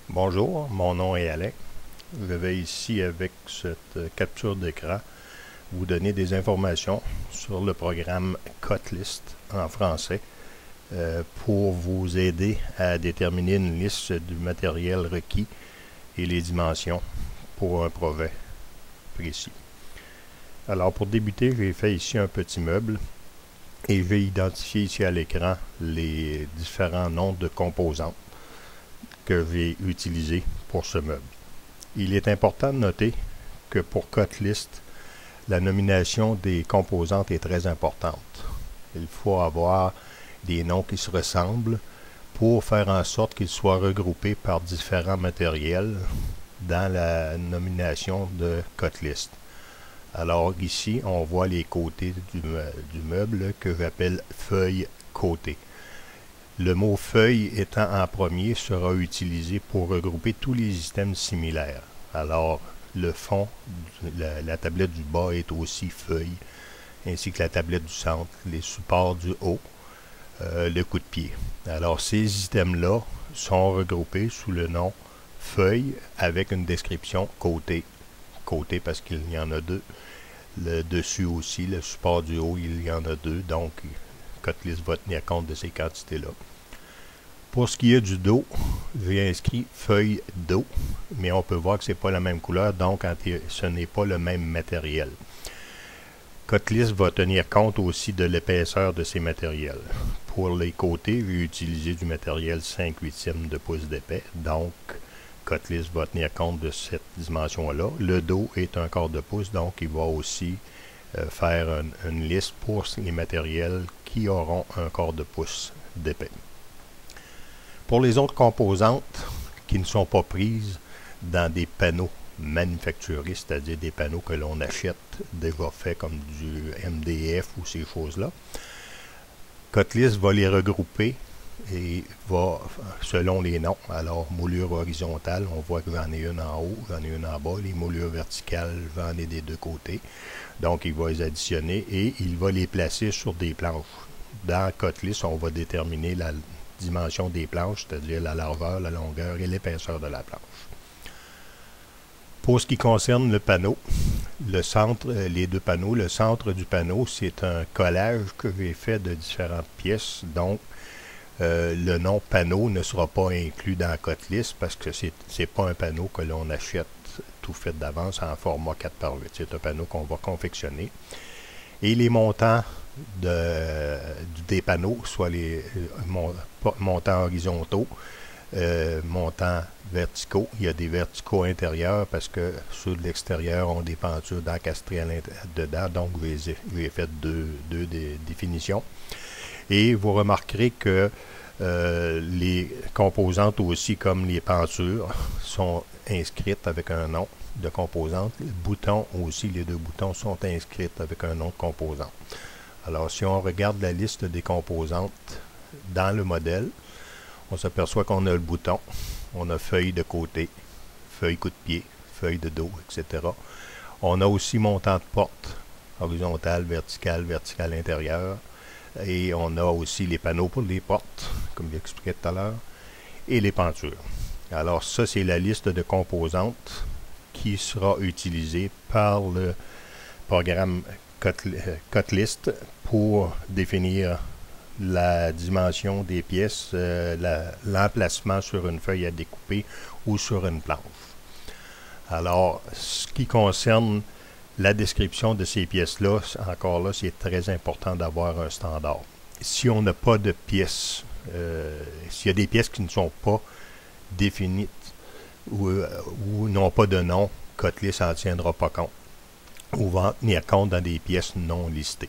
Bonjour, mon nom est Alain. Je vais ici avec cette capture d'écran vous donner des informations sur le programme Cotlist en français pour vous aider à déterminer une liste du matériel requis et les dimensions pour un projet précis. Alors pour débuter, j'ai fait ici un petit meuble et j'ai identifié ici à l'écran les différents noms de composantes que j'ai utilisés pour ce meuble. Il est important de noter que pour Cotlist, la nomination des composantes est très importante. Il faut avoir des noms qui se ressemblent pour faire en sorte qu'ils soient regroupés par différents matériels dans la nomination de Cotlist. Alors ici, on voit les côtés du meuble que j'appelle feuille côté. Le mot feuille étant en premier sera utilisé pour regrouper tous les items similaires. Alors, le fond, la tablette du bas est aussi feuille, ainsi que la tablette du centre, les supports du haut, le coup de pied. Alors, ces items-là sont regroupés sous le nom feuille avec une description côté. Côté parce qu'il y en a deux. Le dessus aussi, le support du haut, il y en a deux. Donc, Cotlist va tenir compte de ces quantités-là. Pour ce qui est du dos, j'ai inscrit feuille dos, mais on peut voir que ce n'est pas la même couleur, donc ce n'est pas le même matériel. Cotlist va tenir compte aussi de l'épaisseur de ces matériels. Pour les côtés, j'ai utilisé du matériel 5/8 de pouce d'épais, donc Cotlist va tenir compte de cette dimension-là. Le dos est un quart de pouce, donc il va aussi faire une liste pour les matériels qui auront un quart de pouce d'épais. Pour les autres composantes qui ne sont pas prises dans des panneaux manufacturés, c'est-à-dire des panneaux que l'on achète déjà faits comme du MDF ou ces choses-là, Cotlist va les regrouper et va, selon les noms, alors moulure horizontale, on voit que j'en ai une en haut, j'en ai une en bas, les moulures verticales, j'en ai des deux côtés, donc il va les additionner et il va les placer sur des planches. Dans Cotlist, on va déterminer la dimension des planches, c'est-à-dire la largeur, la longueur et l'épaisseur de la planche. Pour ce qui concerne le panneau, le centre, les deux panneaux, le centre du panneau, c'est un collage que j'ai fait de différentes pièces, donc le nom panneau ne sera pas inclus dans Cotlist parce que c'est pas un panneau que l'on achète tout fait d'avance en format 4x8. C'est un panneau qu'on va confectionner. Et les montants des panneaux, soit les montants horizontaux, montants verticaux. Il y a des verticaux intérieurs parce que ceux de l'extérieur ont des pentures d'encastrées dedans, donc j'ai fait deux définitions. Et vous remarquerez que les composantes aussi, comme les pentures, sont inscrites avec un nom de composante. Les boutons aussi, les deux boutons sont inscrits avec un nom de composante. Alors, si on regarde la liste des composantes dans le modèle, on s'aperçoit qu'on a le bouton, on a feuille de côté, feuille coup de pied, feuille de dos, etc. On a aussi montant de porte, horizontale, verticale intérieure. Et on a aussi les panneaux pour les portes, comme j'expliquais tout à l'heure, et les pentures. Alors ça, c'est la liste de composantes qui sera utilisée par le programme Cotlist pour définir la dimension des pièces, l'emplacement sur une feuille à découper ou sur une planche. Alors, ce qui concerne la description de ces pièces-là, encore là, c'est très important d'avoir un standard. Si on n'a pas de pièces, s'il y a des pièces qui ne sont pas définies ou n'ont pas de nom, Cotlist n'en tiendra pas compte ou va en tenir compte dans des pièces non listées.